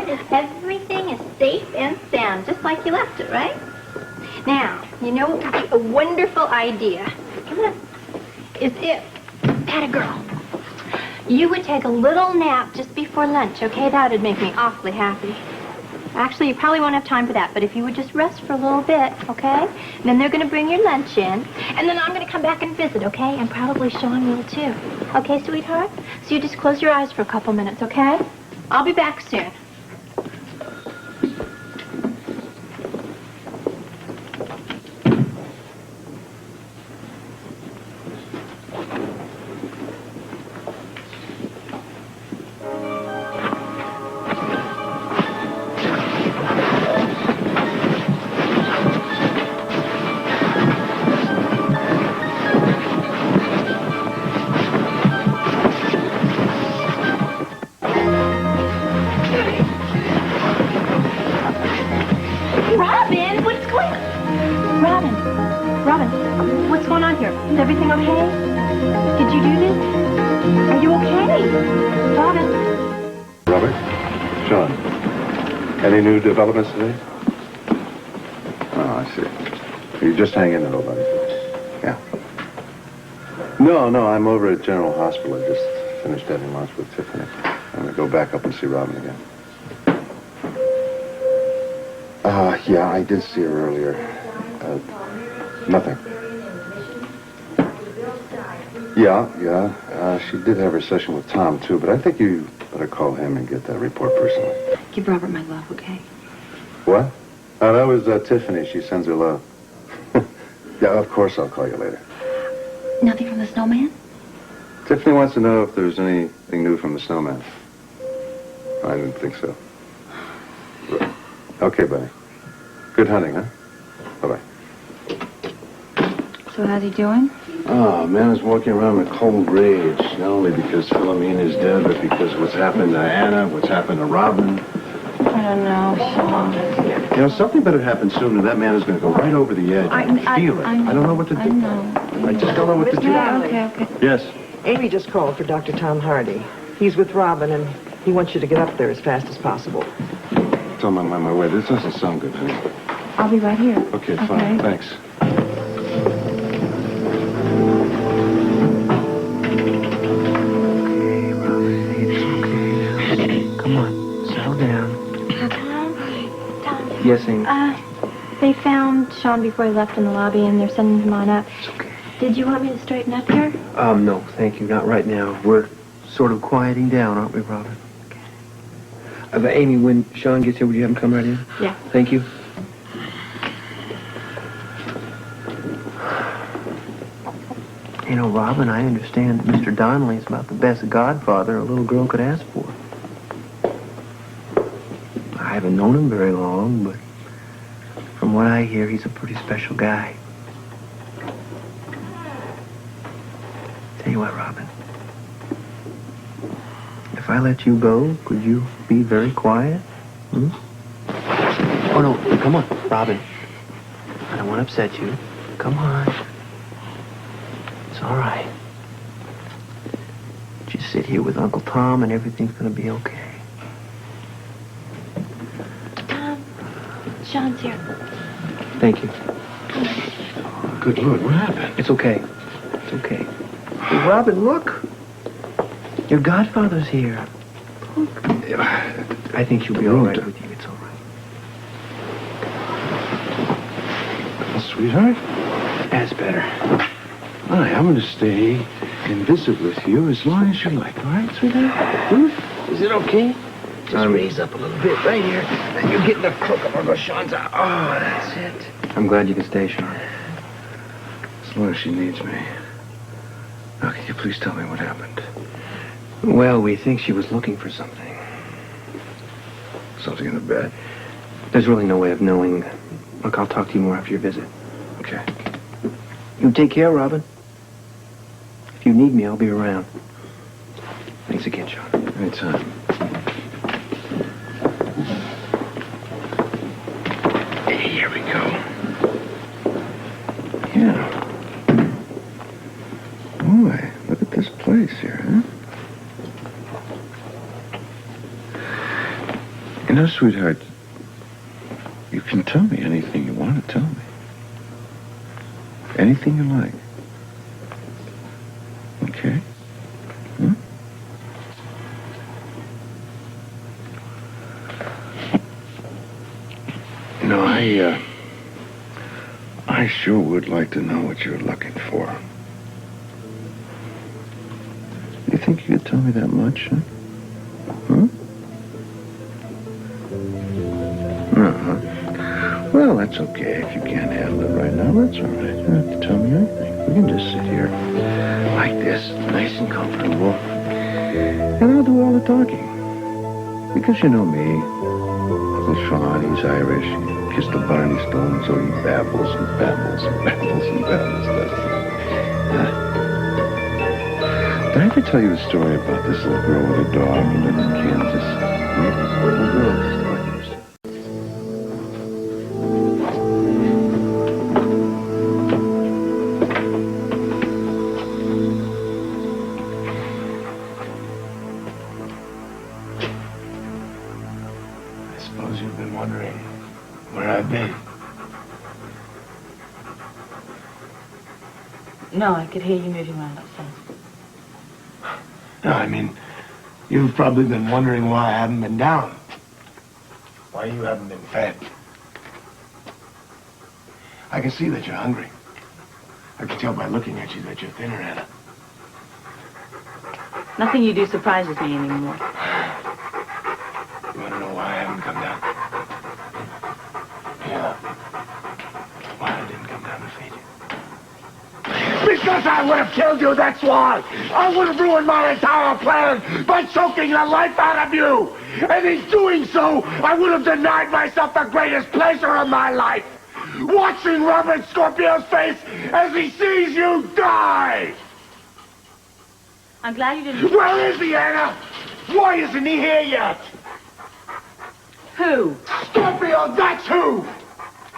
Everything is safe and sound, just like you left it, right? Now, you know what would be a wonderful idea? Come on. Is if, atta girl, you would take a little nap just before lunch, okay? That would make me awfully happy. Actually, you probably won't have time for that, but if you would just rest for a little bit, okay? And then they're going to bring your lunch in, and then I'm going to come back and visit, okay? And probably Sean will, too. Okay, sweetheart? So you just close your eyes for a couple minutes, okay? I'll be back soon. Any new developments today? Oh, I see. You just hang in there, old buddy. Yeah. No, I'm over at General Hospital. I just finished having lunch with Tiffany. I'm gonna go back up and see Robin again. Yeah, I did see her earlier. Nothing. Yeah. She did have her session with Tom, too, but I think you better call him and get that report personally. Give Robert my love, okay? What? Oh, that was Tiffany. She sends her love. Yeah, of course I'll call you later. Nothing from the snowman? Tiffany wants to know if there's anything new from the snowman. I didn't think so. Okay, buddy. Good hunting, huh? Bye-bye. So how's he doing? Oh, man is walking around with cold rage. Not only because Philomene is dead, but because what's happened to Anna, what's happened to Robin. I don't know, Sean. You know, something better happen soon, and that man is going to go right over the edge. I feel it. I don't know what to do. I know. I just don't know what to do. Okay. Yes. Amy just called for Dr. Tom Hardy. He's with Robin, and he wants you to get up there as fast as possible. Tell him I'm on my way. This doesn't sound good, honey. I'll be right here. Okay, fine. Thanks. Yes, Amy. They found Sean before he left in the lobby, and they're sending him on up. It's okay. Did you want me to straighten up here? No, thank you. Not right now. We're sort of quieting down, aren't we, Robin? Okay. Amy, when Sean gets here, would you have him come right in? Yeah. Thank you. You know, Robin, I understand that Mr. Donnelly is about the best godfather a little girl could ask for. I haven't known him very long, but from what I hear, he's a pretty special guy. Tell you what, Robin. If I let you go, could you be very quiet? Hmm? Oh, no, come on, Robin. I don't want to upset you. Come on. It's all right. Just sit here with Uncle Tom and everything's going to be okay. Sean's here. Thank you. Good Lord, what happened? It's okay. It's okay. Hey, Robin, look. Your godfather's here. Look. I think she'll be all right with you. It's all right. Sweetheart? That's better. All right, I'm going to stay and visit with you as long as you like. All right, sweetheart? Hmm? Is it okay? Just raise up a little bit right here. And you get in the crook of Uncle Sean's eye. Oh, that's it. I'm glad you can stay, Sean. As long as she needs me. Now, can you please tell me what happened? Well, we think she was looking for something. Something in the bed? There's really no way of knowing. Look, I'll talk to you more after your visit. Okay. You take care, Robin. If you need me, I'll be around. Thanks again, Sean. Anytime. Here we go. Yeah. Boy, look at this place here, huh? You know, sweetheart, you can tell me anything you want to tell me. Anything you like. Okay? Hmm? You know, I sure would like to know what you're looking for. You think you could tell me that much, huh? Huh? Uh-huh. Well, that's okay if you can't handle it right now. That's all right. You don't have to tell me anything. We can just sit here like this, nice and comfortable. And I'll do all the talking. Because you know me. Uncle Sean, he's Irish. He kissed the Barney Stone, so he babbles and babbles and babbles and babbles, doesn't he? Huh? Did I ever tell you a story about this little girl with a dog who lived in Kansas? Hmm? Little girl just like yours. I suppose you've been wondering where I've been. No, I could hear you moving around outside. No, I mean, you've probably been wondering why I haven't been down. Why you haven't been fed. I can see that you're hungry. I can tell by looking at you that you're thinner, Anna. Nothing you do surprises me anymore. You want to know why I haven't come down? Yeah. Why I didn't come down to feed you. Because I would have killed you, that's why! I would have ruined my entire plan by choking the life out of you! And in doing so, I would have denied myself the greatest pleasure of my life! Watching Robert Scorpio's face as he sees you die! I'm glad you didn't... Where is he, Anna? Why isn't he here yet? Who? Scorpio, that's who!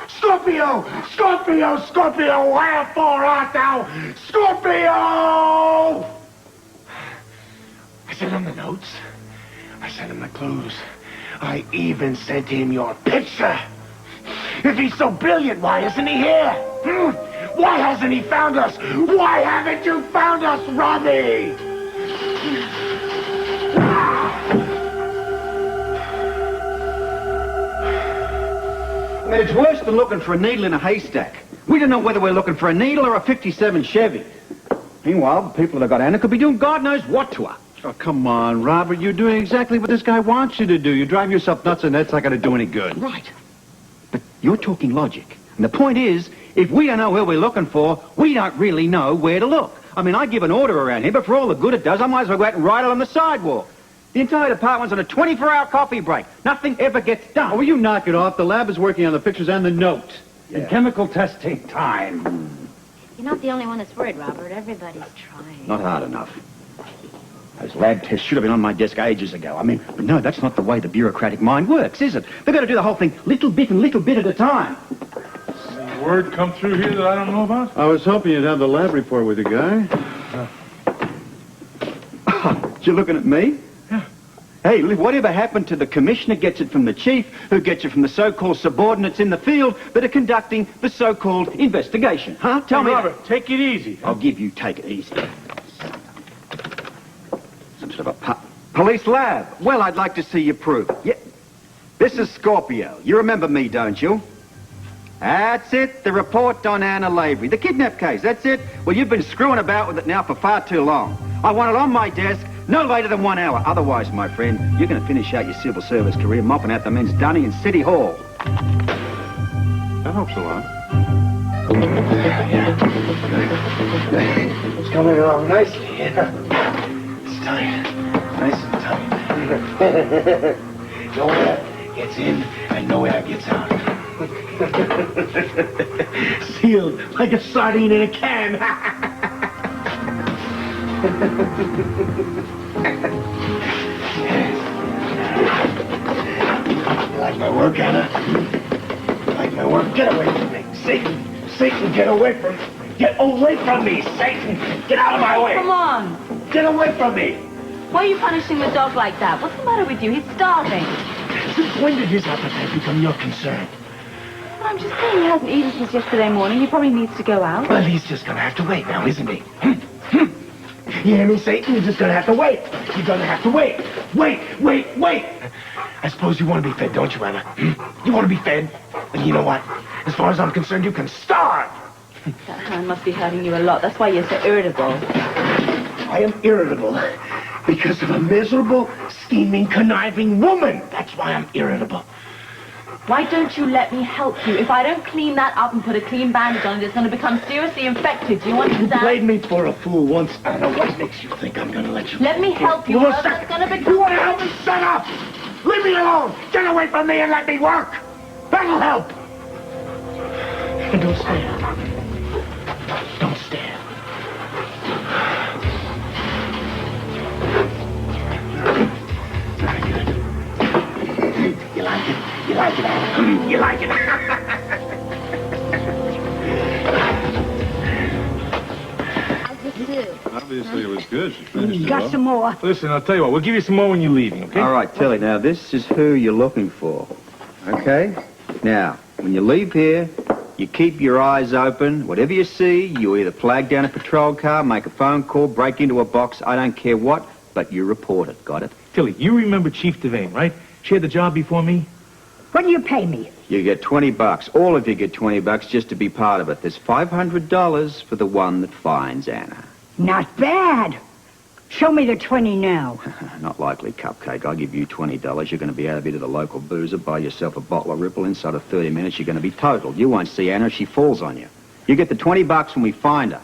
Scorpio! Scorpio! Scorpio! Wherefore art thou? Scorpio! I sent him the notes. I sent him the clues. I even sent him your picture. If he's so brilliant, why isn't he here? Why hasn't he found us? Why haven't you found us, Robbie? I mean, it's worse than looking for a needle in a haystack. We don't know whether we're looking for a needle or a 57 Chevy. Meanwhile, the people that have got Anna could be doing God knows what to her. Oh, come on, Robert. You're doing exactly what this guy wants you to do. You drive yourself nuts and that's not going to do any good. Right. But you're talking logic. And the point is, if we don't know who we're looking for, we don't really know where to look. I mean, I give an order around here, but for all the good it does, I might as well go out and ride it on the sidewalk. The entire department's on a 24-hour coffee break. Nothing ever gets done. Oh, will you knock it off? The lab is working on the pictures and the note. Yeah. And chemical tests take time. You're not the only one that's worried, Robert. Everybody's trying. Not hard enough. Those lab tests should have been on my desk ages ago. I mean, but no, that's not the way the bureaucratic mind works, is it? They've got to do the whole thing little bit at a time. Any word come through here that I don't know about? I was hoping you'd have the lab report with you, Guy. You're looking at me? Yeah. Hey, whatever happened to the commissioner gets it from the chief, who gets it from the so-called subordinates in the field that are conducting the so-called investigation, huh? Tell me. Robert, take it easy. I'll give you take it easy. Some sort of a police lab. Well, I'd like to see you prove it. Yeah. This is Scorpio. You remember me, don't you? That's it, the report on Anna Lavery. The kidnap case, that's it. Well, you've been screwing about with it now for far too long. I want it on my desk no later than 1 hour. Otherwise, my friend, you're going to finish out your civil service career mopping out the men's dunny in City Hall. That helps a lot. It's coming along nicely, yeah. It's tight. Nice and tight. No air gets in and no air gets out. Sealed like a sardine in a can. You like my work, Anna? You like my work? Get away from me. Satan! Satan, get away from me! Get away from me, Satan! Get out of my way! Come on. Get away from me! Why are you punishing the dog like that? What's the matter with you? He's starving. Since when did his appetite become your concern? Well, I'm just saying he hasn't eaten since yesterday morning. He probably needs to go out. Well, he's just gonna have to wait now, isn't he? You hear me, Satan? You're just gonna have to wait. You're gonna have to wait. Wait. I suppose you want to be fed, don't you, Anna? You want to be fed? And you know what? As far as I'm concerned, you can starve. That hand must be hurting you a lot. That's why you're so irritable. I am irritable because of a miserable, scheming, conniving woman. That's why I'm irritable. Why don't you let me help you? If I don't clean that up and put a clean bandage on it, it's going to become seriously infected. Do you understand? You played me for a fool once, Anna. What makes you think I'm going to let you... Let me help you. You It's going to become... You want to help me? Shut up! Leave me alone! Get away from me and let me work! That'll help! And don't stare. Don't stare. Very good. You like it? You like it, Anna? You like it? Obviously, it was good. She finished it Got well. some more. Listen, I'll tell you what. We'll give you some more when you're leaving, okay? All right, Tilly, now this is who you're looking for. Okay? Now, when you leave here, you keep your eyes open. Whatever you see, you either flag down a patrol car, make a phone call, break into a box, I don't care what, but you report it. Got it? Tilly, you remember Chief Devane, right? She had the job before me. What do you pay me? You get $20. All of you get $20 just to be part of it. There's $500 for the one that finds Anna. Not bad. Show me the 20 now. Not likely, Cupcake. I'll give you $20. You're going to be out of here to the local boozer, buy yourself a bottle of Ripple. Inside of 30 minutes, you're going to be totaled. You won't see Anna if she falls on you. You get the $20 when we find her.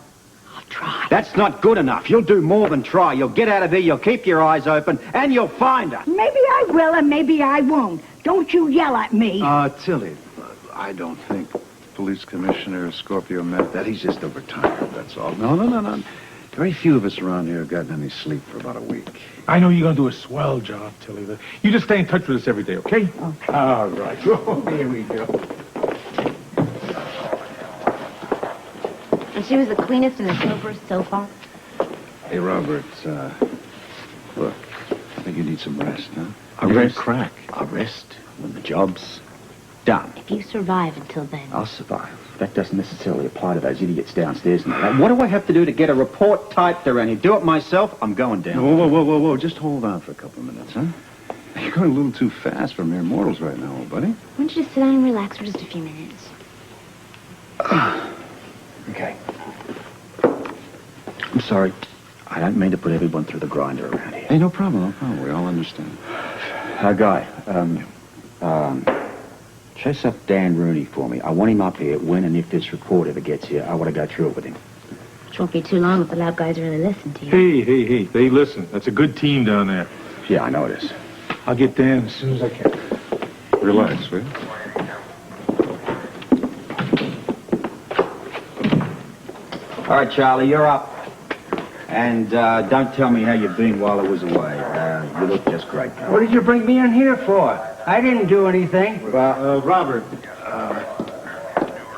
I'll try. That's not good enough. You'll do more than try. You'll get out of here, you'll keep your eyes open, and you'll find her. Maybe I will and maybe I won't. Don't you yell at me. Tilly, I don't think Police Commissioner Scorpio meant that. He's just overtired, that's all. No. Very few of us around here have gotten any sleep for about a week. I know you're going to do a swell job, Tilly. You just stay in touch with us every day, okay? Okay. All right. Oh, here we go. And she was the cleanest and the soberest so far. Hey, Robert, look, I think you need some rest, huh? A rest? Crack. A rest when the job's done. If you survive until then. I'll survive. That doesn't necessarily apply to those idiots downstairs. Now, what do I have to do to get a report typed around here? Do it myself? I'm going down. Whoa. Just hold on for a couple of minutes, huh? You're going a little too fast for mere mortals right now, old buddy. Why don't you just sit down and relax for just a few minutes? Okay. I'm sorry. I don't mean to put everyone through the grinder around here. Hey, no problem. We all understand. Guy, chase up Dan Rooney for me. I want him up here when and if this report ever gets here. I want to go through it with him. Which won't be too long if the lab guys really listen to you. Hey. They listen. That's a good team down there. Yeah, I know it is. I'll get Dan as soon as I can. Relax, will you? All right, Charlie, you're up. And don't tell me how you've been while I was away. You look just great. What did you bring me in here for? I didn't do anything. Well, Robert,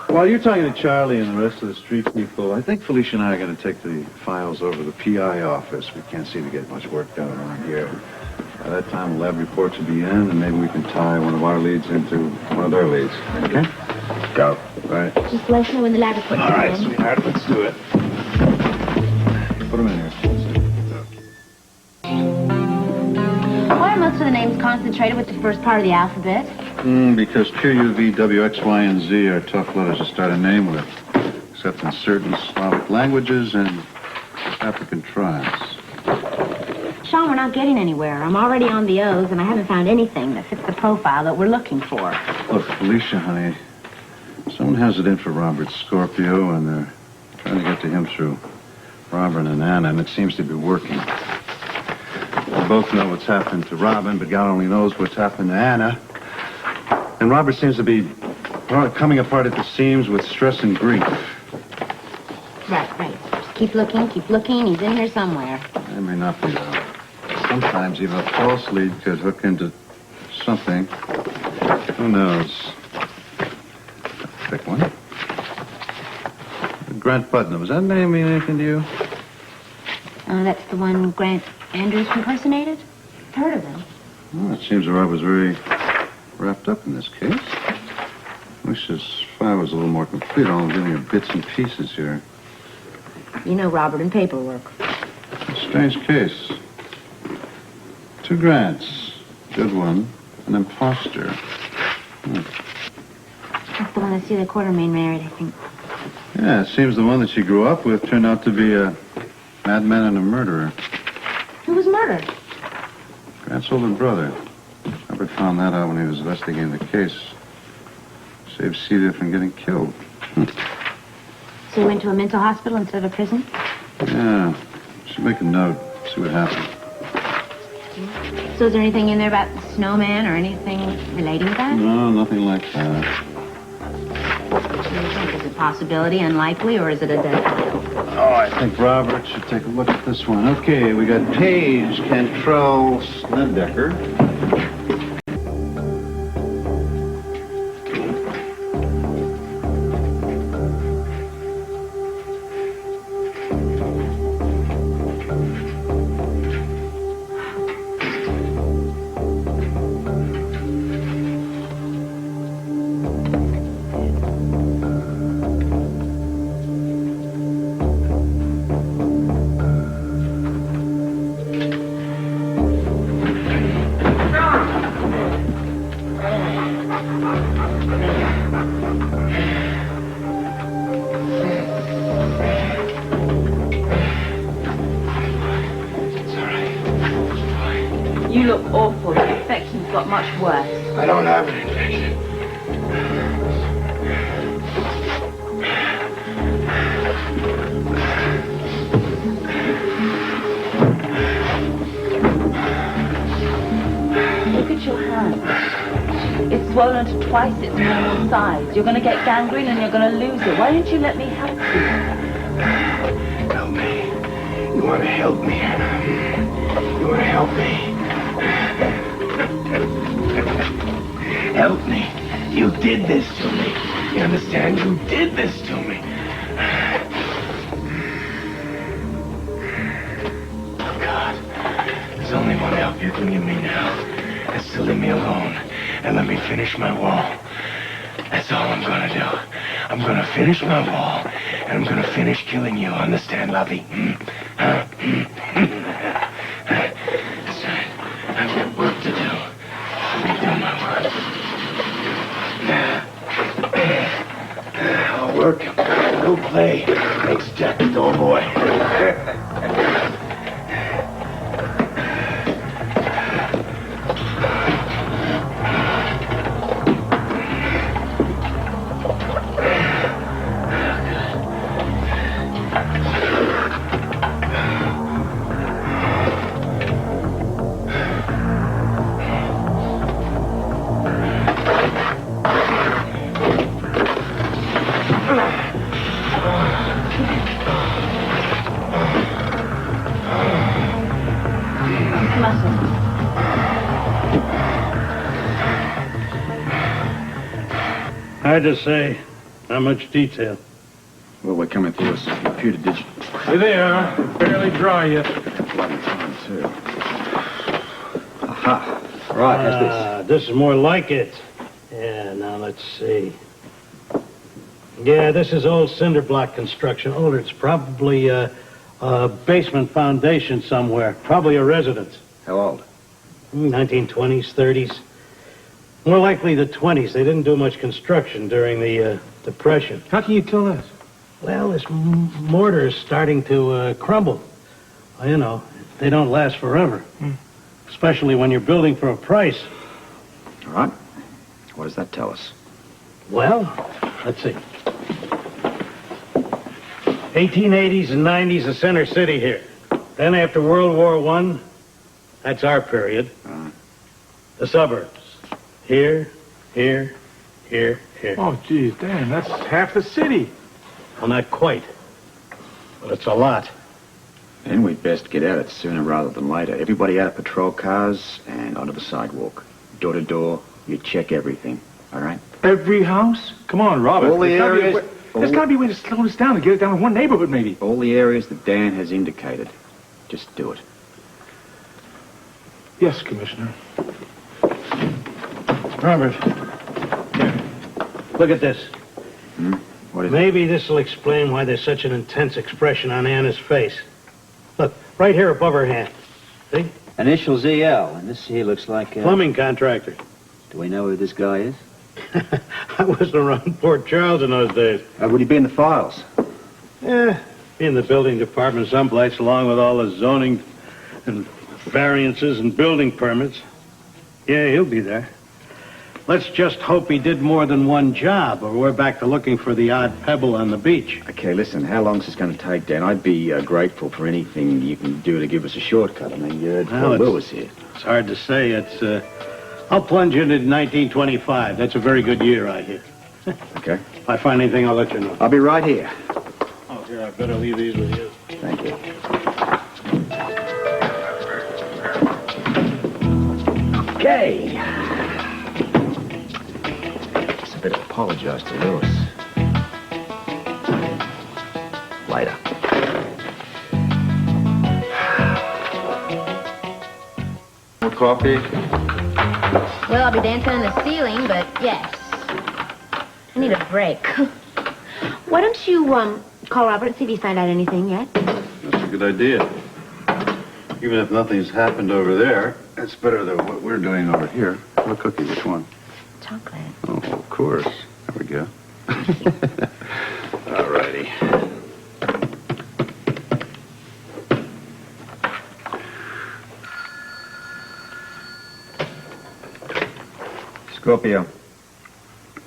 while you're talking to Charlie and the rest of the street people, I think Felicia and I are going to take the files over to the PI office. We can't seem to get much work done around here. By that time, the lab reports will be in, and maybe we can tie one of our leads into one of their leads. Okay? Go. All right. Just let us know when the lab reports All come right, in. sweetheart, let's do it. Put them in here. Why are most of the names concentrated with the first part of the alphabet? Because Q, U, V, W, X, Y, and Z are tough letters to start a name with, except in certain Slavic languages and African tribes. Sean, we're not getting anywhere. I'm already on the O's, and I haven't found anything that fits the profile that we're looking for. Look, Felicia, honey, someone has it in for Robert Scorpio, and they're trying to get to him through Robin and Anna, and it seems to be working. We both know what's happened to Robin, but God only knows what's happened to Anna. And Robert seems to be coming apart at the seams with stress and grief. Right. Just keep looking. He's in here somewhere. It may not be, though. Sometimes even a false lead could hook into something. Who knows? Pick one. Grant Putnam. Does that name mean anything to you? That's the one Grant Andrews impersonated? I've heard of him. Well, it seems that Rob was very wrapped up in this case. Wish this file was a little more complete. I'll give you bits and pieces here. You know Robert in paperwork. A strange case. 2 grants. Good one. An imposter. That's the one that Celia Quartermain married, I think. Yeah, it seems the one that she grew up with turned out to be a madman and a murderer. Who was murdered? Grant's older brother. Robert found that out when he was investigating the case. Saved Celia from getting killed. So he went to a mental hospital instead of a prison? Yeah. Should make a note. See what happened. So is there anything in there about the snowman or anything relating to that? No, nothing like that. Is it a possibility, unlikely, or is it a dead file? Oh, I think Robert should take a look at this one. Okay, we got Page, Cantrell, Snedeker. You look awful. The infection's got much worse. I don't have an infection. Look at your hand. It's swollen to twice its normal size. You're going to get gangrene and you're going to lose it. Why don't you let me help you? Help me. You want to help me, Anna? You want to help me? Help me. You did this to me. You understand? You did this to me. Oh, God. There's only one help you can give me now. That's to leave me alone and let me finish my wall. That's all I'm gonna do. I'm gonna finish my wall and I'm gonna finish killing you. Understand, Lavery? That's right. I've got work to do. Let me do my work. I'll work. Go play. Makes Jack a dull boy. Hard to say. Not much detail. Well, we're coming through a computer digital. Hey there. Barely dry yet. Bloody time, too. Aha. Right, how's this? This is more like it. Yeah, now let's see. Yeah, this is old cinder block construction. Older. It's probably a basement foundation somewhere. Probably a residence. How old? 1920s, 30s. More likely the 20s. They didn't do much construction during the Depression. How can you tell this? Well, this mortar is starting to crumble. Well, you know, they don't last forever. Especially when you're building for a price. All right. What does that tell us? Well, let's see. 1880s and 90s, the center city here. Then after World War I, that's our period. The suburbs. Here, here, here, here. Oh, geez, Dan, that's half the city. Well, not quite. But it's a lot. Then we'd best get at it sooner rather than later. Everybody out of patrol cars and onto the sidewalk. Door to door, you check everything. All right? Every house? Come on, Robert. All the areas... There's got to be a way to slow this down and get it down in one neighborhood, maybe. All the areas that Dan has indicated. Just do it. Yes, Commissioner. Robert, here, look at this. What is Maybe this will explain why there's such an intense expression on Anna's face. Look, right here above her hand. See? Initials EL, and this here looks like a... Plumbing contractor. Do we know who this guy is? I wasn't around Port Charles in those days. Would he be in the files? Yeah, in the building department someplace, along with all the zoning and variances and building permits. Yeah, he'll be there. Let's just hope he did more than one job, or we're back to looking for the odd pebble on the beach. Okay, listen, how long's this going to take, Dan? I'd be grateful for anything you can do to give us a shortcut. I mean, Will was here. It's hard to say. I'll plunge into 1925. That's a very good year, I hear. Okay. If I find anything, I'll let you know. I'll be right here. Oh, here, I better leave these with you. Thank you. Okay. I better apologize to Lewis. Later. More coffee? Well, I'll be dancing on the ceiling, but yes. I need a break. Why don't you, call Robert and see if he's found out anything yet? That's a good idea. Even if nothing's happened over there, it's better than what we're doing over here. What cookie? Which one? Chocolate. Oh, of course. There we go. All righty. Scorpio.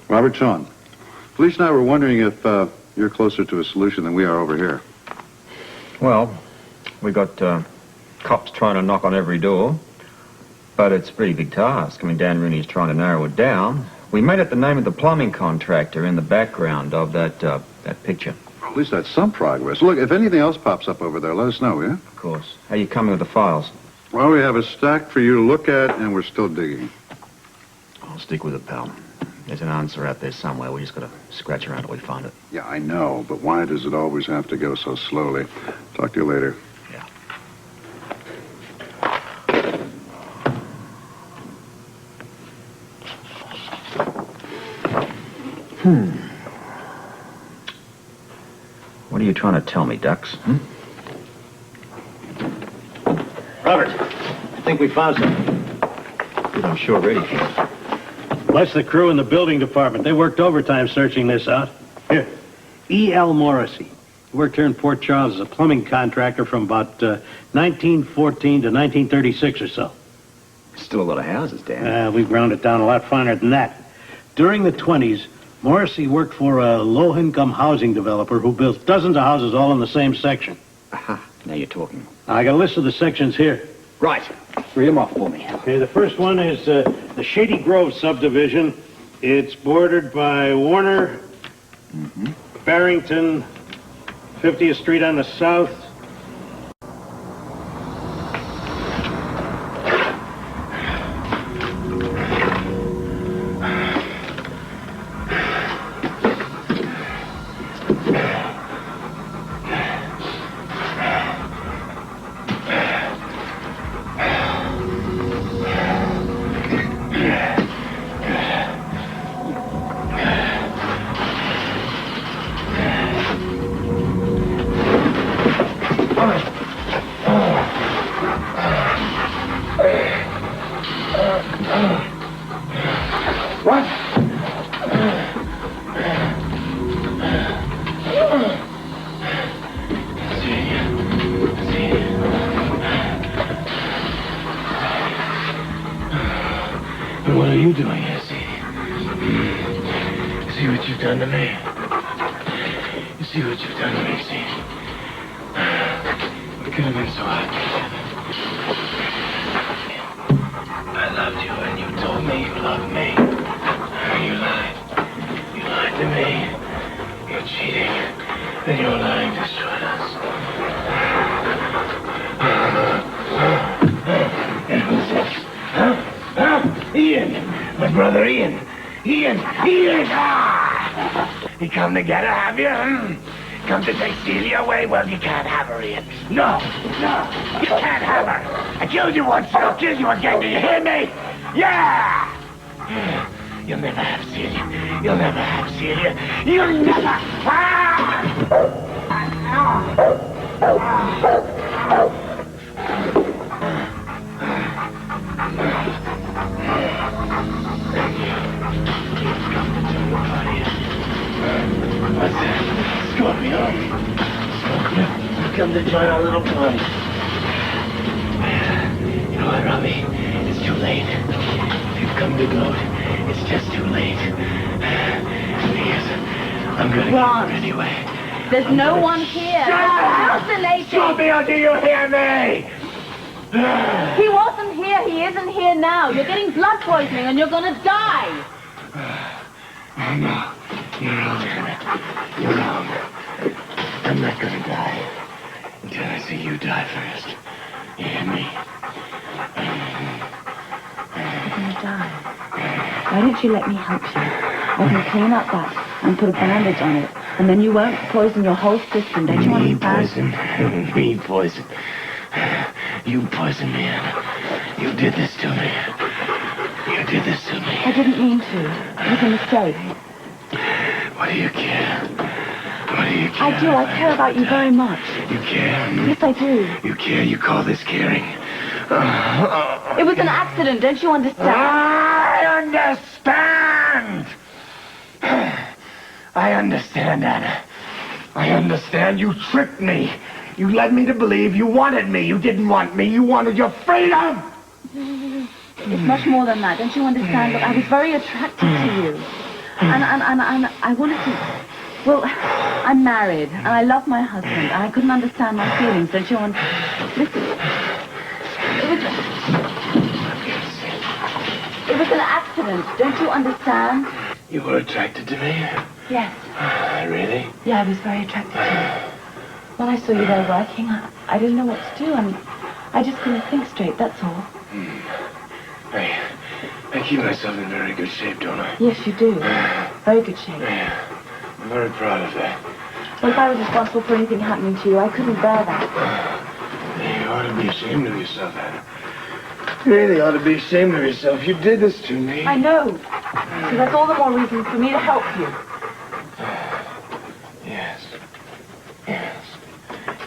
Robert Sean. Police and I were wondering if you're closer to a solution than we are over here. Well, we got cops trying to knock on every door, but it's a pretty big task. I mean, Dan Rooney's trying to narrow it down. We made it the name of the plumbing contractor in the background of that picture. Well, at least that's some progress. Look, if anything else pops up over there, let us know, yeah? Of course. How you coming with the files? Well, we have a stack for you to look at, and we're still digging. I'll stick with it, pal. There's an answer out there somewhere. We just got to scratch around till we find it. Yeah, I know, but why does it always have to go so slowly? Talk to you later. Yeah. What are you trying to tell me, Dux? Robert, I think we found something. Good, I'm sure ready. Bless the crew in the building department. They worked overtime searching this out. Here, E.L. Morrissey. He worked here in Port Charles as a plumbing contractor from about 1914 to 1936 or so. Still a lot of houses, Dan. We ground it down a lot finer than that. During the 20s, Morrissey worked for a low-income housing developer who built dozens of houses all in the same section. Aha, now you're talking. I got a list of the sections here. Right. Read them off for me. Okay, the first one is the Shady Grove subdivision. It's bordered by Warner, Barrington, 50th Street on the south. What are you doing here, see? You see what you've done to me? You see what you've done to me, see? We could have been so happy together. I loved you and you told me you loved me. You lied. You lied to me. You're cheating. And your lying destroyed us. And who's this? Huh? Ian! My brother Ian! Ian! Ah! You come to get her, have you? Come to take Celia away? Well, you can't have her, Ian. No! You can't have her! I killed you once and I'll kill you again, do you hear me? Yeah! You'll never have Celia. You'll never have Celia. You'll never. What's that? Scorpio. Scorpio. Come to join our little party. You know what, Robbie? It's too late. If you've come to gloat, it's just too late. Because I'm gonna get her anyway. There's no one here. Shut up! Hallucinating. Scorpio, do you hear me? He wasn't here. He isn't here now. You're getting blood poisoning and you're gonna die. Oh, no. You're wrong, Anna. You're wrong. I'm not gonna die until I see you die first. You hear me? You're gonna die. Why don't you let me help you? I can clean up that and put a bandage on it, and then you won't poison your whole system. Don't you understand? Me poison. You poisoned me, Anna. You did this to me. You did this to me. I didn't mean to. It was a mistake. What do you care? What do you care? I do. I care about you very much. You care? Yes, I do. You care? You call this caring? It was an accident. Don't you understand? I understand! I understand, Anna. I understand. You tricked me. You led me to believe you wanted me. You didn't want me. You wanted your freedom! It's much more than that. Don't you understand? Look, I was very attracted to you. And I wanted to... Well, I'm married, and I love my husband, and I couldn't understand my feelings. Don't you understand? Listen. It was an accident. Don't you understand? You were attracted to me? Yes. Really? Yeah, I was very attracted to you. When I saw you there working, I didn't know what to do. I just couldn't think straight, that's all. I keep myself in very good shape, don't I? Yes, you do. Very good shape. Yeah. I'm very proud of that. Well, if I was responsible for anything happening to you, I couldn't bear that. You ought to be ashamed of yourself, Anna. You really ought to be ashamed of yourself. You did this to me. I know. So that's all the more reason for me to help you. Yes. Yes.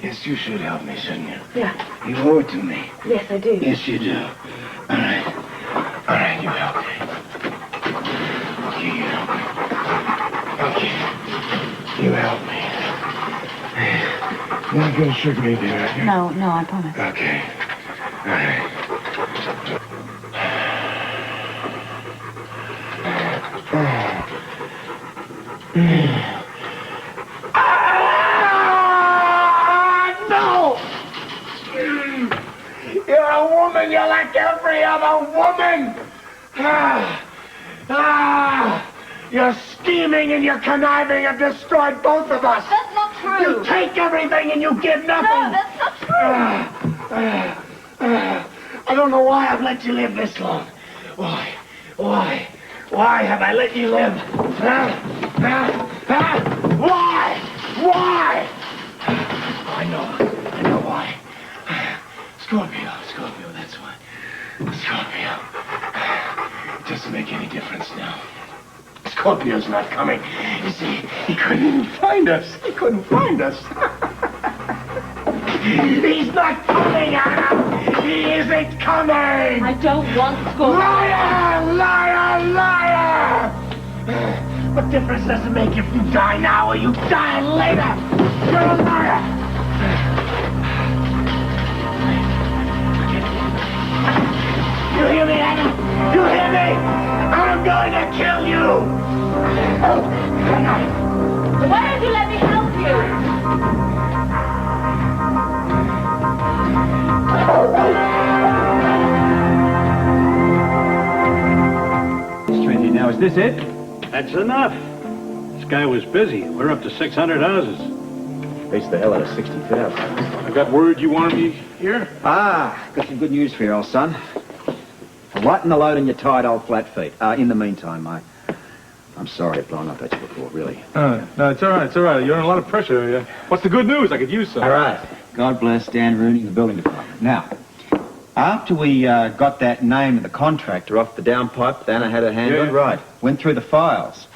Yes, you should help me, shouldn't you? Yeah. You owe it to me. Yes, I do. Yes, you do. All right. All right, you help me. Okay, you help me. Okay. You help me. You're not gonna trick me, dear, are you? No, I promise. Okay. All right. No! You're a woman. You're like every other woman. Your scheming and your conniving have destroyed both of us. That's not true. You take everything and you give nothing. No, that's not true. I don't know why I've let you live this long. Why? Why have I let you live? Why? I know why. Scorpio, that's why. Scorpio. It doesn't make any difference now. Scorpio's not coming. You see, he couldn't find us. He's not coming, Anna. He isn't coming. I don't want Scorpio. Liar! What difference does it make if you die now or you die later? You're a liar. You hear me, Anna? You hear me? I'm going to kill you. Why don't you let me help you? Strange. Now, is this it? That's enough. This guy was busy. We're up to 600 houses. Beats the hell out of 60,000. I got word you wanted me here? Got some good news for you, old son. Lighten the load on your tired old flat feet. In the meantime, I'm sorry I've blown up at you before, really. No, it's all right. You're under a lot of pressure. What's the good news? I could use some. All right. God bless Dan Rooney and the building department. Now, After we got that name of the contractor off the downpipe, Anna had her hand on. Right. Went through the files.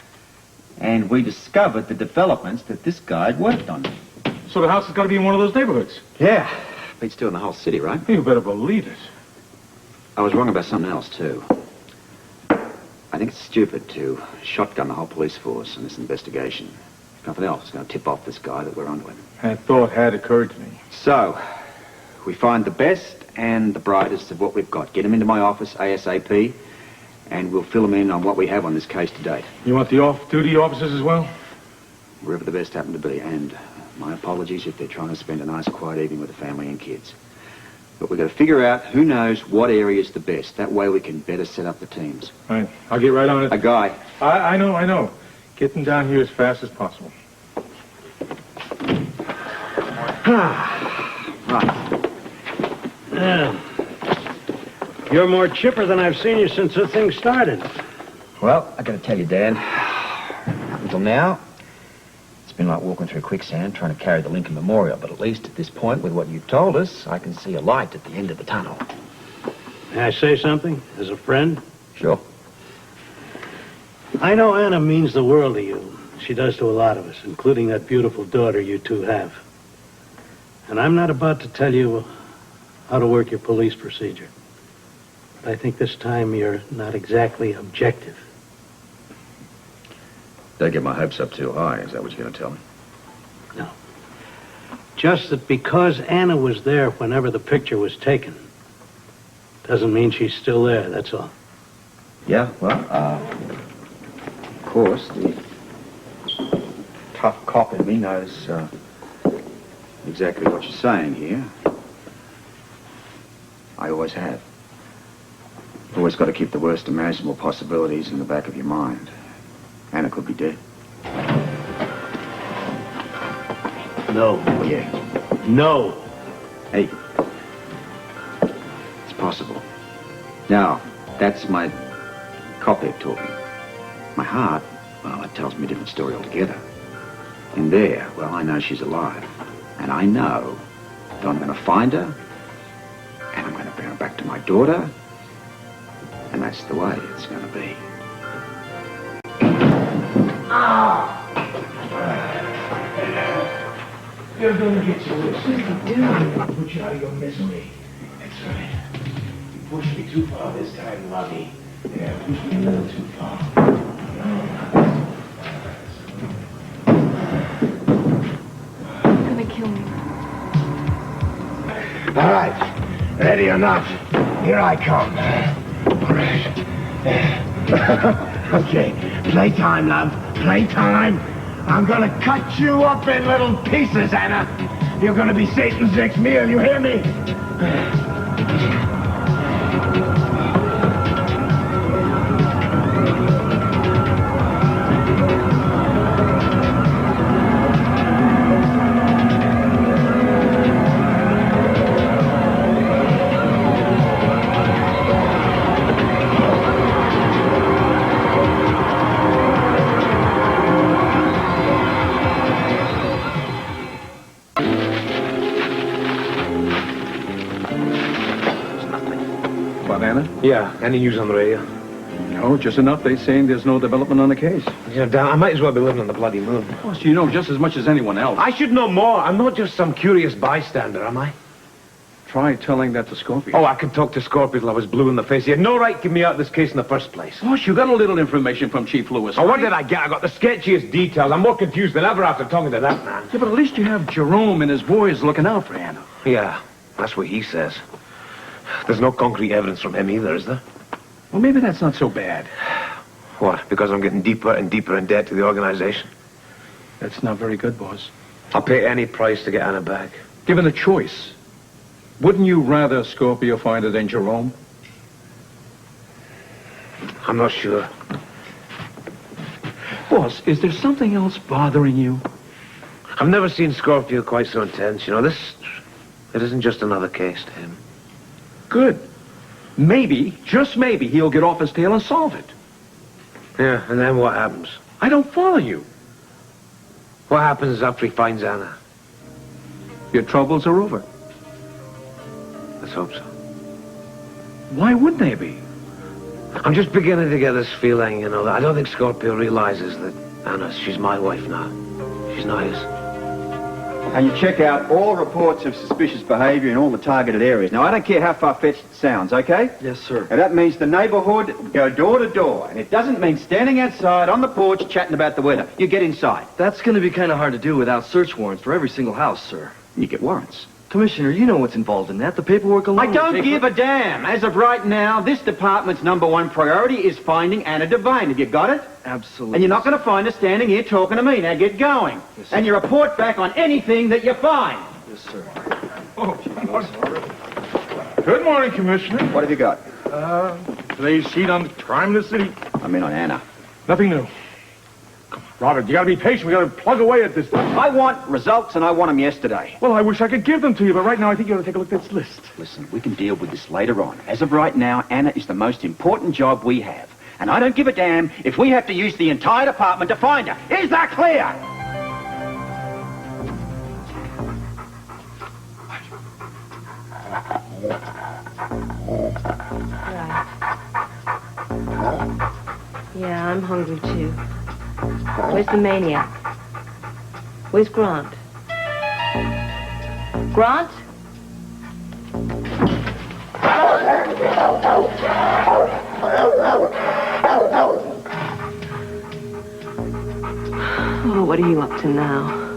And we discovered the developments that this guy had worked on. So the house has got to be in one of those neighborhoods? Yeah. Beats two in the whole city, right? You better believe it. I was wrong about something else, too. I think it's stupid to shotgun the whole police force in this investigation. If nothing else, it's going to tip off this guy that we're onto him. That thought had occurred to me. So, we find the best and the brightest of what we've got. Get them into my office ASAP, and we'll fill them in on what we have on this case to date. You want the off-duty officers as well? Wherever the best happen to be, and my apologies if they're trying to spend a nice quiet evening with the family and kids. But we've got to figure out who knows what area is the best. That way we can better set up the teams. Right. I'll get right on it. A guy. I know. Get them down here as fast as possible. Right. Yeah. You're more chipper than I've seen you since the thing started. Well, I gotta tell you, Dan, up until now, it's been like walking through quicksand trying to carry the Lincoln Memorial, but at least at this point, with what you've told us, I can see a light at the end of the tunnel. May I say something, as a friend? Sure. I know Anna means the world to you. She does to a lot of us, including that beautiful daughter you two have. And I'm not about to tell you how to work your police procedure. But I think this time you're not exactly objective. Don't get my hopes up too high. Is that what you're going to tell me? No. Just that because Anna was there whenever the picture was taken, doesn't mean she's still there, that's all. Yeah, well, of course, the tough cop in me knows exactly what you're saying here. I always have. Always got to keep the worst imaginable possibilities in the back of your mind. Anna could be dead. No. Yeah. No. Hey. It's possible. Now, that's my cop head talking. My heart, well, it tells me a different story altogether. In there, well, I know she's alive. And I know that I'm going to find her, and I'm going to bring her back to my daughter, and that's the way it's going to be. You're gonna get your wish. I'll put you out of your misery. That's right. You pushed me too far this time, Lovey. Yeah, pushed me a little too far. You're gonna kill me. All right. Ready or not, here I come. All right. Okay. Playtime, love. Playtime. I'm gonna cut you up in little pieces, Anna. You're gonna be Satan's next meal, you hear me? Yeah, any news on the radio? No, just enough. They're saying there's no development on the case. Yeah, Dan, I might as well be living on the bloody moon. Of course, you know just as much as anyone else. I should know more. I'm not just some curious bystander, am I? Try telling that to Scorpio. Oh, I can talk to Scorpio till I was blue in the face. He had no right to give me out of this case in the first place. Boss, you got a little information from Chief Lewis. Oh, what did I get? I got the sketchiest details. I'm more confused than ever after talking to that man. Yeah, but at least you have Jerome and his boys looking out for Anna. Yeah, that's what he says. There's no concrete evidence from him either, is there? Well, maybe that's not so bad. What, because I'm getting deeper and deeper in debt to the organization? That's not very good, boss. I'll pay any price to get Anna back. Given a choice, wouldn't you rather Scorpio find it than Jerome? I'm not sure. Boss, is there something else bothering you? I've never seen Scorpio quite so intense. You know, it isn't just another case to him. Good. Maybe, just maybe, he'll get off his tail and solve it. Yeah, and then what happens? I don't follow you. What happens after he finds Anna? Your troubles are over. Let's hope so. Why would they be? I'm just beginning to get this feeling, you know. I don't think Scorpio realizes that Anna, she's my wife now. She's not his. And you check out all reports of suspicious behaviour in all the targeted areas. Now, I don't care how far-fetched it sounds, okay? Yes, sir. And that means the neighbourhood, go door to door. And it doesn't mean standing outside on the porch chatting about the weather. You get inside. That's going to be kind of hard to do without search warrants for every single house, sir. You get warrants. Commissioner, you know what's involved in that. The paperwork alone... I don't give a damn. As of right now, this department's #1 priority is finding Anna Devane. Have you got it? Absolutely. And you're not going to find her standing here talking to me. Now get going. Yes, sir. And you report back on anything that you find. Yes, sir. Good morning, Commissioner. What have you got? Today's sheet on the crime in the city. I mean on Anna. Nothing new. Come on, Robert, you gotta be patient. We gotta plug away at this stuff. I want results, and I want them yesterday. Well, I wish I could give them to you, but right now I think you ought to take a look at this list. Listen, we can deal with this later on. As of right now, Anna is the most important job we have. And I don't give a damn if we have to use the entire department to find her. Is that clear? Yeah, I'm hungry too. Where's the maniac? Where's Grant? Grant? Oh, what are you up to now?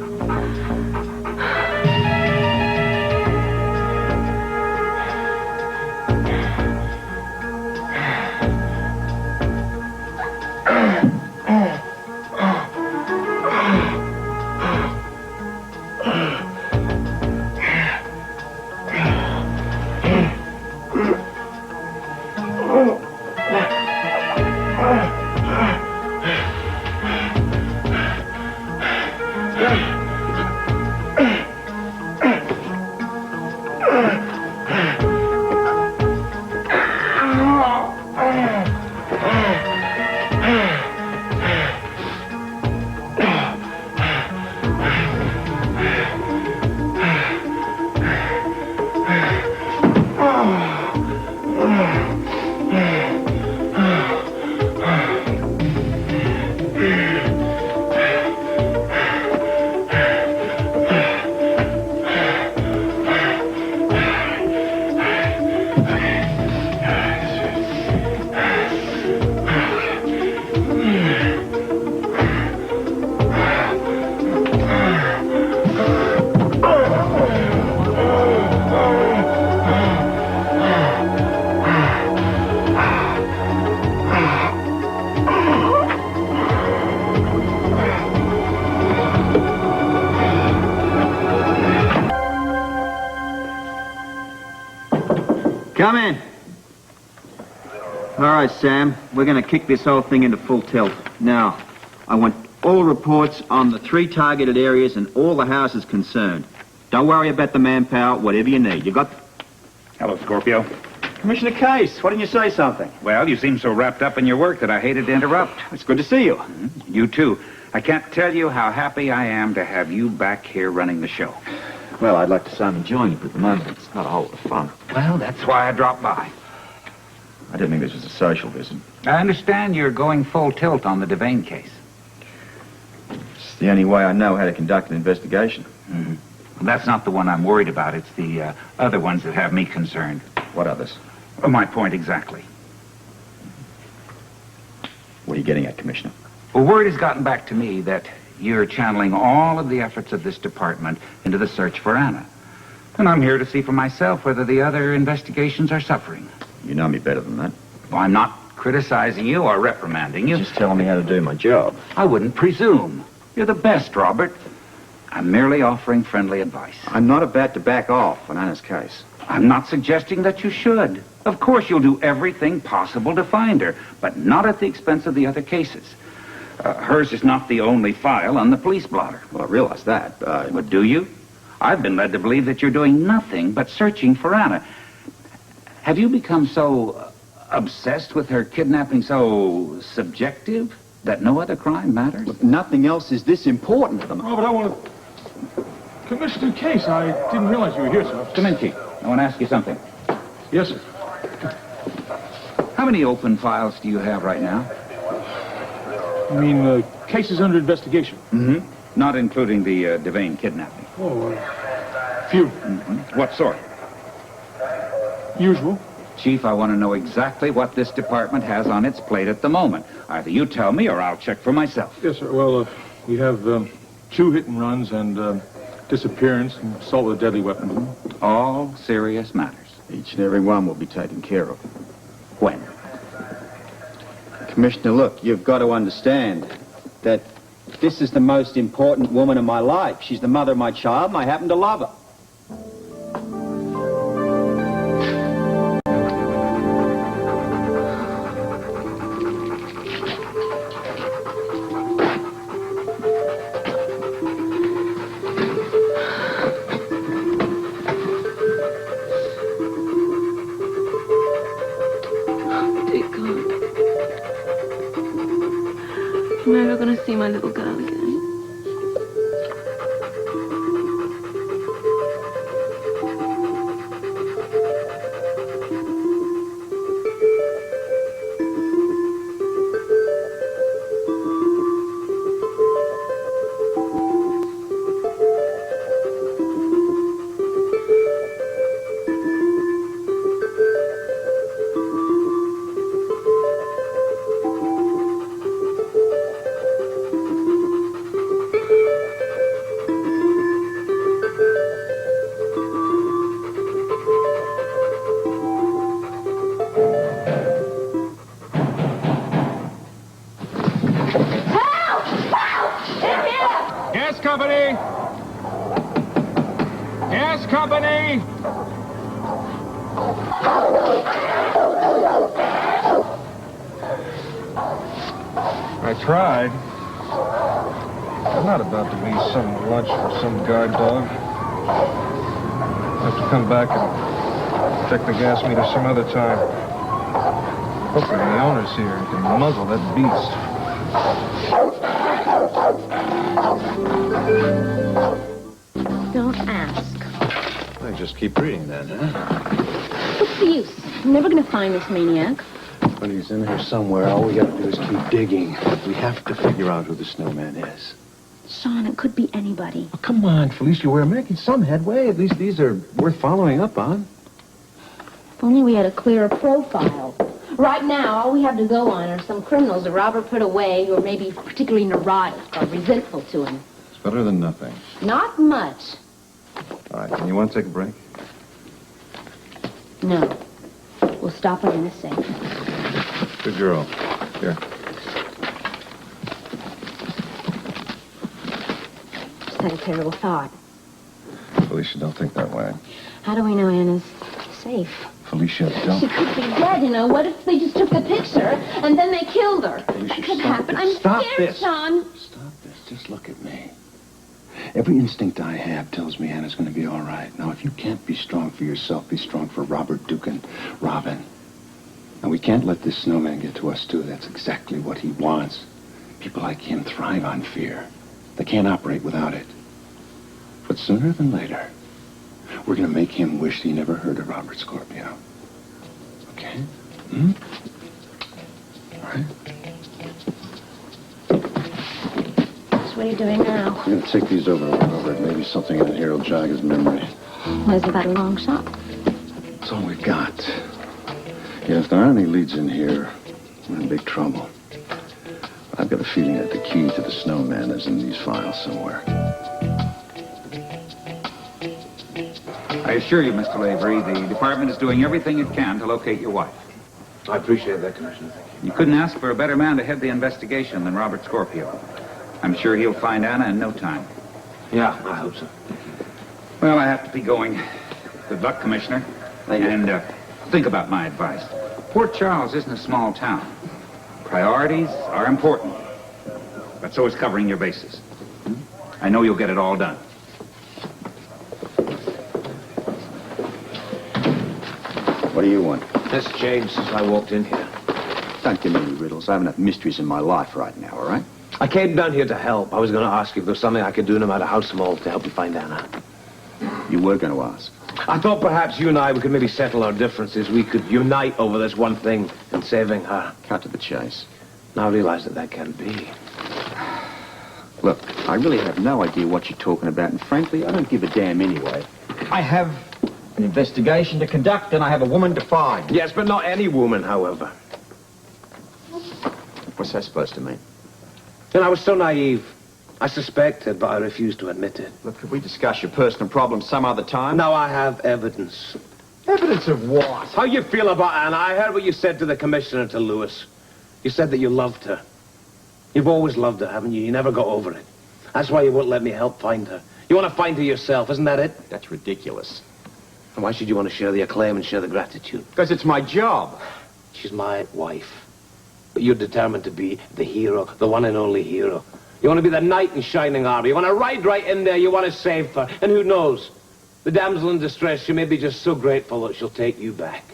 Come in. All right, Sam. We're going to kick this whole thing into full tilt. Now, I want all reports on the 3 targeted areas and all the houses concerned. Don't worry about the manpower, whatever you need. You got... Hello, Scorpio. Commissioner Case, why didn't you say something? Well, you seem so wrapped up in your work that I hated to interrupt. It's good to see you. You too. I can't tell you how happy I am to have you back here running the show. Well, I'd like to say I'm enjoying it, but at the moment it's not a whole lot of fun. Well, that's why I dropped by. I didn't think this was a social visit. I understand you're going full tilt on the Devane case. It's the only way I know how to conduct an investigation. Mm-hmm. Well, that's not the one I'm worried about. It's the other ones that have me concerned. What others? Well, my point exactly. What are you getting at, Commissioner? Well, word has gotten back to me that you're channeling all of the efforts of this department into the search for Anna. And I'm here to see for myself whether the other investigations are suffering. You know me better than that. Well, I'm not criticizing you or reprimanding you. Just telling me how to do my job. I wouldn't presume. You're the best, Robert. I'm merely offering friendly advice. I'm not about to back off on Anna's case. I'm not suggesting that you should. Of course, you'll do everything possible to find her, but not at the expense of the other cases. Hers is not the only file on the police blotter. Well, I realize that. But do you? I've been led to believe that you're doing nothing but searching for Anna. Have you become so obsessed with her kidnapping, so subjective, that no other crime matters? Look, nothing else is this important at the moment. Robert, I want to... Commissioner Case, I didn't realize you were here, sir. Come in, Chief. I want to ask you something. Yes, sir. How many open files do you have right now? I mean, cases under investigation. Mm-hmm. Not including the Devane kidnapping. Oh, few. Mm-hmm. What sort? Usual. Chief, I want to know exactly what this department has on its plate at the moment. Either you tell me or I'll check for myself. Yes, sir. Well, we have 2 hit and runs and disappearance and assault with a deadly weapon. Mm-hmm. All serious matters. Each and every one will be taken care of. When? Commissioner, look, you've got to understand that this is the most important woman in my life. She's the mother of my child, and I happen to love her. I'm never going to see my little girl again. Company! Yes, company! I tried. I'm not about to be some lunch for some guard dog. I'll have to come back and check the gas meter some other time. Hopefully the owner's here and can muzzle that beast. Don't ask. I just keep reading then, huh? What's the use? I'm never going to find this maniac. But he's in here somewhere. All we gotta do is keep digging. We have to figure out who the snowman is. Sean, it could be anybody. Oh, come on, Felicia. We're making some headway. At least these are worth following up on. If only we had a clearer profile. Right now, all we have to go on are some criminals that Robert put away who are maybe particularly neurotic or resentful to him. It's better than nothing. Not much. All right, and you want to take a break? No. We'll stop them in the safe. Good girl. Here. Just had a terrible thought. Felicia, don't think that way. How do we know Anna's safe? Felicia, don't. She could be dead, you know. What if they just took the picture and then they killed her? Felicia, That could stop happen. this. I'm Stop scared, this. Sean. Stop this. Just look at me. Every instinct I have tells me Anna's going to be all right. Now, if you can't be strong for yourself, be strong for Robert, Duke, and Robin. And we can't let this snowman get to us, too. That's exactly what he wants. People like him thrive on fear. They can't operate without it. But sooner than later, we're going to make him wish he never heard of Robert Scorpio. Okay? Hmm? All right? So what are you doing now? I'm going to take these over to Robert. Maybe something in here will jog his memory. Well, isn't that a long shot? That's all we've got. Yeah, if there aren't any leads in here, we're in big trouble. I've got a feeling that the key to the snowman is in these files somewhere. I assure you, Mr. Lavery, the department is doing everything it can to locate your wife. I appreciate that, Commissioner. Thank you. You couldn't ask for a better man to head the investigation than Robert Scorpio. I'm sure he'll find Anna in no time. Yeah, I hope so. Well, I have to be going. Good luck, Commissioner. And think about my advice. Port Charles isn't a small town. Priorities are important. But so is covering your bases. I know you'll get it all done. What do you want? This James since I walked in here. Don't give me any riddles. I have enough mysteries in my life right now, all right? I came down here to help. I was going to ask you if there's something I could do, no matter how small, to help you find Anna. You were going to ask. I thought perhaps you and I, we could maybe settle our differences. We could unite over this one thing and saving her. Cut to the chase. Now I realize that can't be. Look, I really have no idea what you're talking about, and frankly, I don't give a damn anyway. I have an investigation to conduct, and I have a woman to find. Yes, but not any woman, however. What's that supposed to mean? And I was so naive. I suspected, but I refused to admit it. Look, could we discuss your personal problems some other time? Now I have evidence. Evidence of what? How you feel about Anna? I heard what you said to the commissioner, to Lewis. You said that you loved her. You've always loved her, haven't you? You never got over it. That's why you won't let me help find her. You want to find her yourself, isn't that it? That's ridiculous. And why should you want to share the acclaim and share the gratitude? Because it's my job. She's my wife. But you're determined to be the hero, the one and only hero. You want to be the knight in shining armor. You want to ride right in there. You want to save her. And who knows? The damsel in distress, she may be just so grateful that she'll take you back.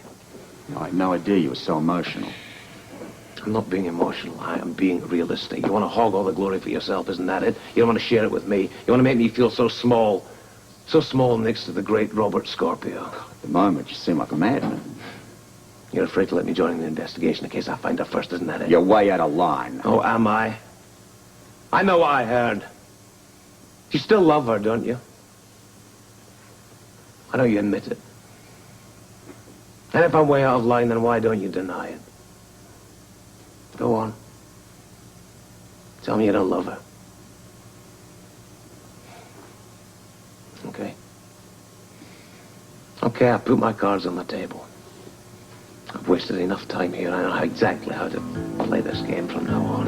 I had no idea you were so emotional. I'm not being emotional. I am being realistic. You want to hog all the glory for yourself, isn't that it? You don't want to share it with me. You want to make me feel so small next to the great Robert Scorpio. At the moment, you seem like a madman. You're afraid to let me join in the investigation in case I find her first, isn't that it? You're way out of line. Oh, am I? I know what I heard. You still love her, don't you? I know you admit it. And if I'm way out of line, then why don't you deny it? Go on. Tell me you don't love her. Okay. Okay, I put my cards on the table. I've wasted enough time here. I know exactly how to play this game from now on.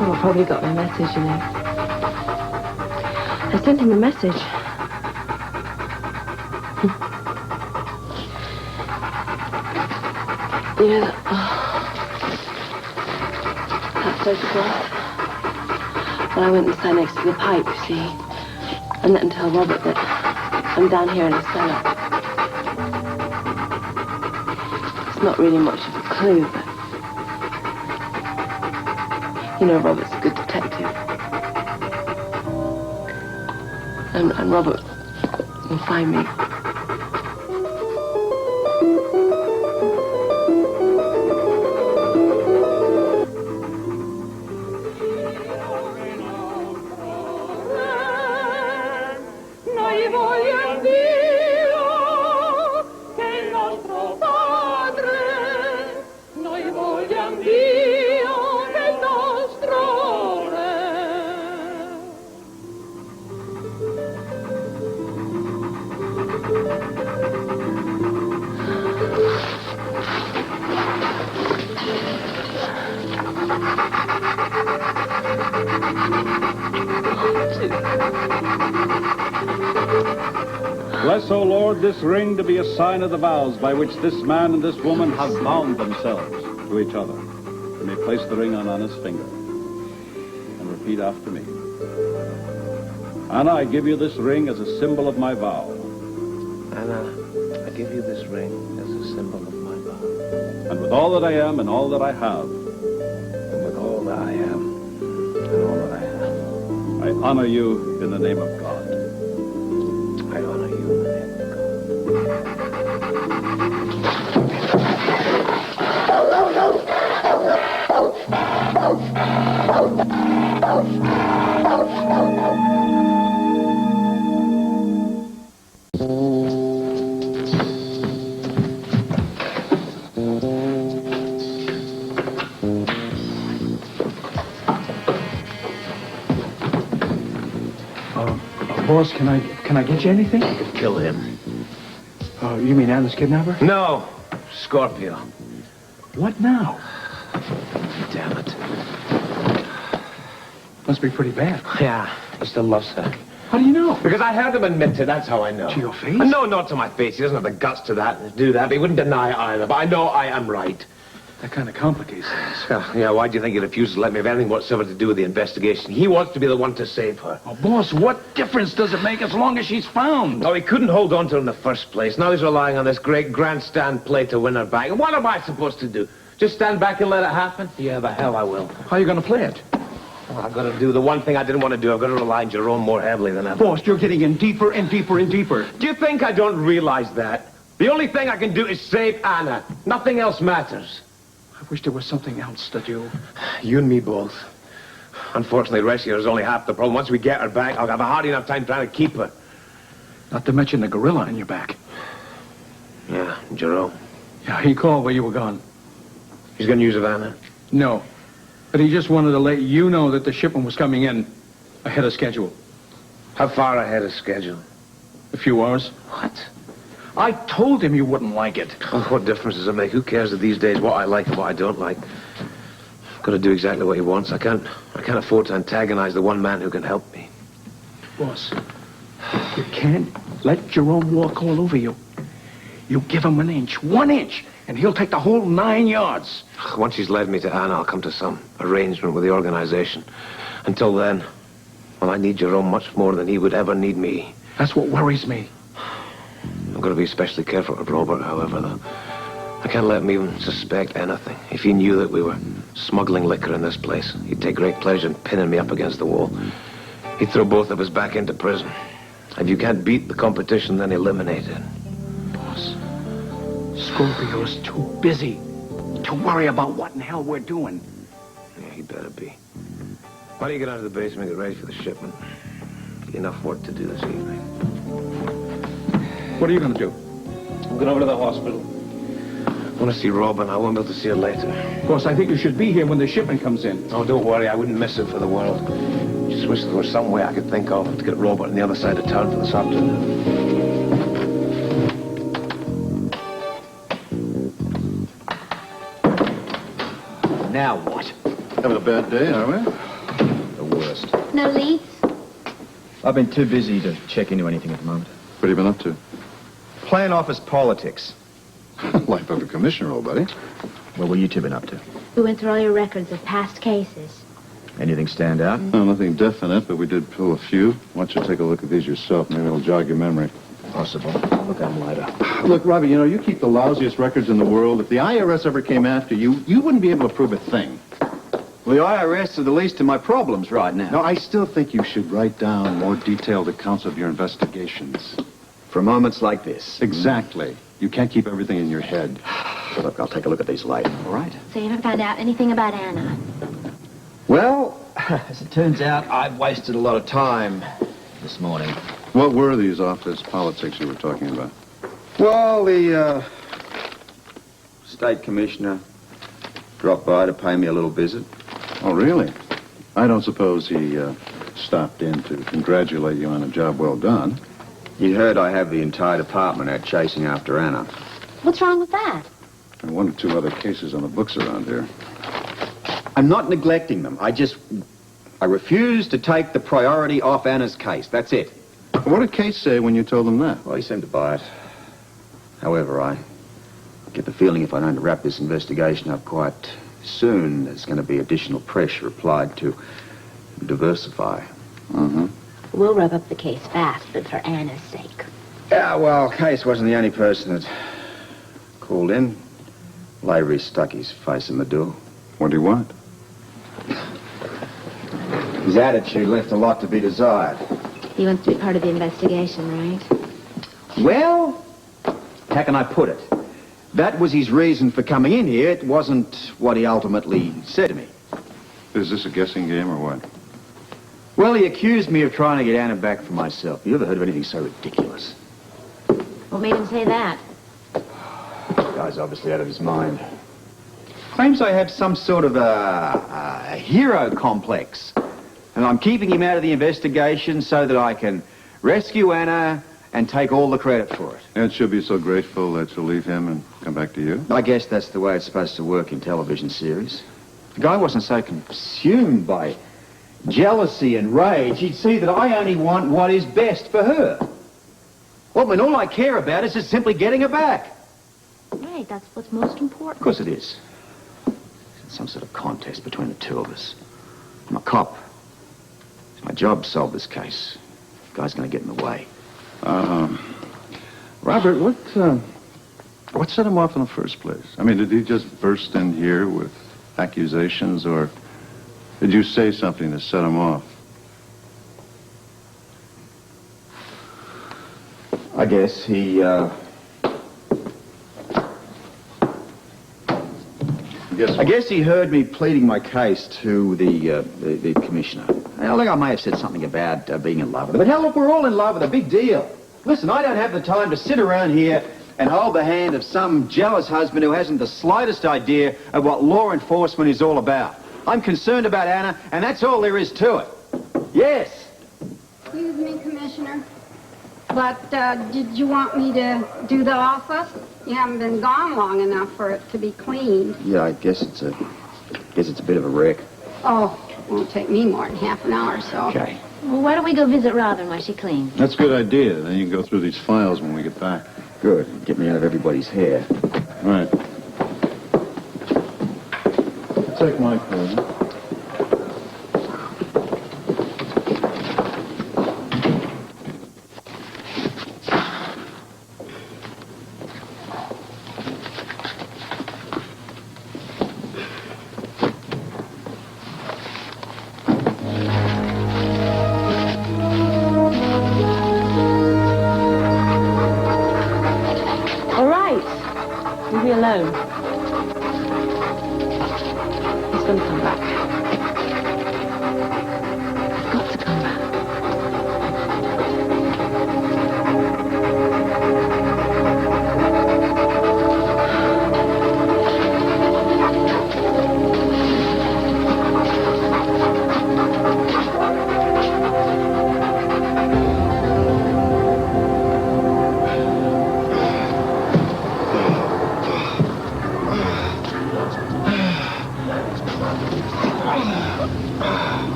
Well, I probably got my message, you know. I sent him a message. You know that photograph? Well, I went and sat next to the pipe, you see, and let him tell Robert that I'm down here in the cellar. It's not really much of a clue, but you know Robert's a good detective. And Robert will find me. Bless, O Lord, this ring to be a sign of the vows by which this man and this woman have bound themselves to each other. You may place the ring on Anna's finger and repeat after me. Anna, I give you this ring as a symbol of my vow. Anna, I give you this ring as a symbol of my vow. And with all that I am and all that I have. And with all that I am and all that I have. I honor you in the name of God. I honor you in the name of Boss, can I get you anything? I could kill him. Oh, you mean Anna's kidnapper? No, Scorpio. What now? Damn it. Must be pretty bad. Yeah, he still loves her. How do you know? Because I heard him admit it, that's how I know. To your face? No, not to my face. He doesn't have the guts to do that, but he wouldn't deny it either. But I know I am right. That kind of complicates things. Yeah, why do you think he refuses to let me have anything whatsoever to do with the investigation? He wants to be the one to save her. Oh, boss, what difference does it make as long as she's found? Oh, he couldn't hold on to her in the first place. Now he's relying on this great grandstand play to win her back. And what am I supposed to do? Just stand back and let it happen? Yeah, the hell I will. How are you going to play it? Well, I've got to do the one thing I didn't want to do. I've got to rely on Jerome more heavily than ever. Boss, you're getting in deeper and deeper and deeper. Do you think I don't realize that? The only thing I can do is save Anna. Nothing else matters. I wish there was something else to do. You and me both. Unfortunately, rescue her is only half the problem. Once we get her back, I'll have a hard enough time trying to keep her. Not to mention the gorilla on your back. Yeah, Jerome. Yeah, he called while you were gone. He's got news of Anna? No. But he just wanted to let you know that the shipment was coming in ahead of schedule. How far ahead of schedule? A few hours. What? I told him you wouldn't like it. Oh, what difference does it make? Who cares these days what I like and what I don't like? I've got to do exactly what he wants. I can't afford to antagonize the one man who can help me. Boss, you can't let Jerome walk all over you. You give him an inch, 1 inch, and he'll take the whole 9 yards. Once he's led me to Anna, I'll come to some arrangement with the organization. Until then, well, I need Jerome much more than he would ever need me. That's what worries me. I've got to be especially careful with Robert, however, though. I can't let him even suspect anything. If he knew that we were smuggling liquor in this place, he'd take great pleasure in pinning me up against the wall. He'd throw both of us back into prison. If you can't beat the competition, then eliminate it. Boss, Scorpio's too busy to worry about what in hell we're doing. Yeah, he better be. Why don't you get out of the basement and get ready for the shipment? Enough work to do this evening. What are you going to do? I'm going over to the hospital. I want to see Robin. I won't be able to see her later. Boss, I think you should be here when the shipment comes in. Oh, don't worry. I wouldn't miss it for the world. Just wish there was some way I could think of to get Robert on the other side of town for this afternoon. Now what? Having a bad day, are we? The worst. No leads? I've been too busy to check into anything at the moment. What have you been up to? Plan office politics. Life of a commissioner, old buddy. What will you two been up to? We went through all your records of past cases. Anything stand out? No, nothing definite, but we did pull a few. Why don't you take a look at these yourself? Maybe it'll jog your memory. Possible. Look at them later. Look, Robbie, you know, you keep the lousiest records in the world. If the IRS ever came after you, you wouldn't be able to prove a thing. Well, the IRS are the least of my problems right now. No, I still think you should write down more detailed accounts of your investigations. For moments like this. Exactly. You can't keep everything in your head. Well, look, I'll take a look at these later, all right? So you haven't found out anything about Anna? Well, as it turns out, I've wasted a lot of time this morning. What were these office politics you were talking about? Well, the state commissioner dropped by to pay me a little visit. Oh, really? I don't suppose he stopped in to congratulate you on a job well done. You heard I have the entire department out chasing after Anna. What's wrong with that? And 1 or 2 other cases on the books around here. I'm not neglecting them. I refuse to take the priority off Anna's case. That's it. What did Case say when you told him that? Well, he seemed to buy it. However, I get the feeling if I don't wrap this investigation up quite soon, there's going to be additional pressure applied to diversify. Mm-hmm. We'll wrap up the case fast, but for Anna's sake. Yeah, well, Case wasn't the only person that called in. Lavery stuck his face in the door. What do you want? His attitude left a lot to be desired. He wants to be part of the investigation, right? Well, how can I put it? That was his reason for coming in here. It wasn't what he ultimately said to me. Is this a guessing game or what? Well, he accused me of trying to get Anna back for myself. You ever heard of anything so ridiculous? What made him say that? The guy's obviously out of his mind. Claims I have some sort of a hero complex. And I'm keeping him out of the investigation so that I can rescue Anna and take all the credit for it. And she'll be so grateful that she'll leave him and come back to you? I guess that's the way it's supposed to work in television series. If the guy wasn't so consumed by jealousy and rage, he'd see that I only want what is best for her. Well, I mean, all I care about is just simply getting her back. Right, that's what's most important. Of course it is. some sort of contest between the two of us. I'm a cop. It's my job to solve this case. The guy's going to get in the way. Robert, what set him off in the first place? I mean, did he just burst in here with accusations, or did you say something to set him off? I guess he, I guess he heard me pleading my case to the commissioner. I think I may have said something about being in love with her. But hell, look, we're all in love with her. Big deal. Listen, I don't have the time to sit around here and hold the hand of some jealous husband who hasn't the slightest idea of what law enforcement is all about. I'm concerned about Anna, and that's all there is to it. Yes. Excuse me, Commissioner. But did you want me to do the office? You haven't been gone long enough for it to be cleaned. Yeah, I guess it's a bit of a wreck. Oh, it won't take me more than half an hour or so. Okay. Well, why don't we go visit Robin while she cleans? That's a good idea. Then you can go through these files when we get back. Good. Get me out of everybody's hair. Right. Take my clothes. Alone. He's going to come back. He's got to come back.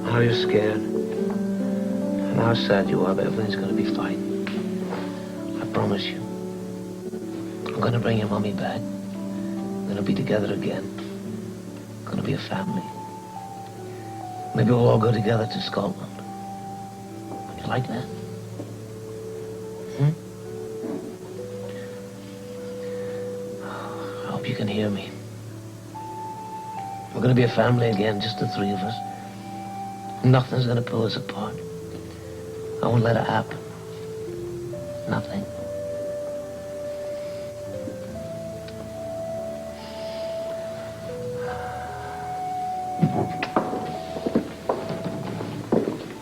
How you're scared and how sad you are, but everything's going to be fine. I promise you. I'm going to bring your mommy back. We're going to be together again. We're going to be a family. Maybe we'll all go together to Scotland. Would you like that? I hope you can hear me. We're going to be a family again, just the three of us. Nothing's going to pull us apart. I won't let it happen. Nothing.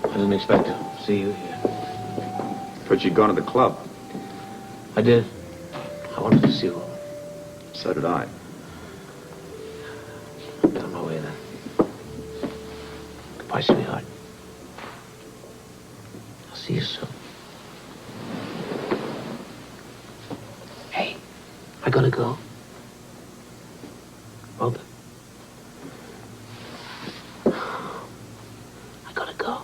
I didn't expect to see you here. Thought you'd gone to the club. I did. I wanted to see you. So did I. I'm on my way then. Goodbye, sweetheart. I'll see you soon. Hey, I gotta go. Robin. I gotta go.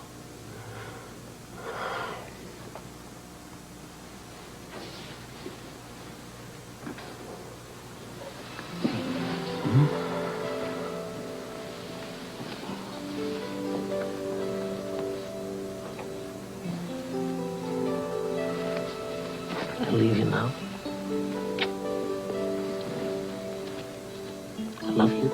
I leave you now. I love you.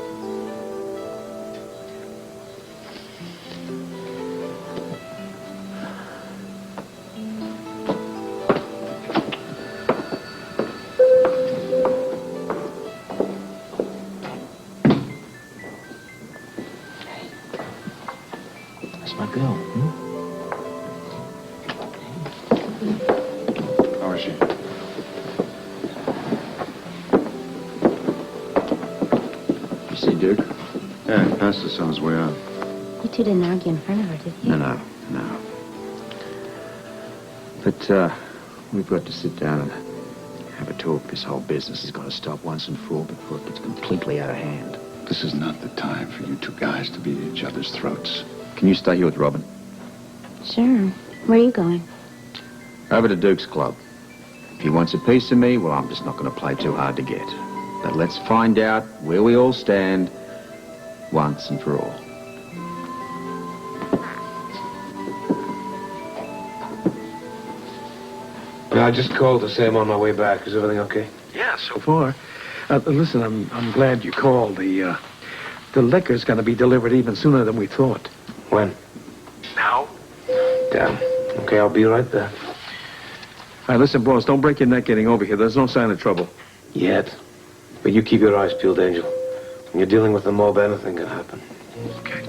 That's my girl, How is she? You see Duke? Yeah, he passed us on his way out. You two didn't argue in front of her, did you? No. But, we've got to sit down and have a talk. This whole business has got to stop once and for all before it gets completely out of hand. This is not the time for you two guys to be at each other's throats. Can you stay here with Robin? Sure. Where are you going? Over to Duke's Club. If he wants a piece of me, well, I'm just not going to play too hard to get. But let's find out where we all stand once and for all. Yeah, I just called to say I'm on my way back. Is everything okay? Yeah, so far. Listen, I'm glad you called. The liquor's going to be delivered even sooner than we thought. When? Now? Damn. Okay, I'll be right there. All right, listen, boss, don't break your neck getting over here. There's no sign of trouble. Yet. But you keep your eyes peeled, Angel. When you're dealing with the mob, anything can happen. Okay.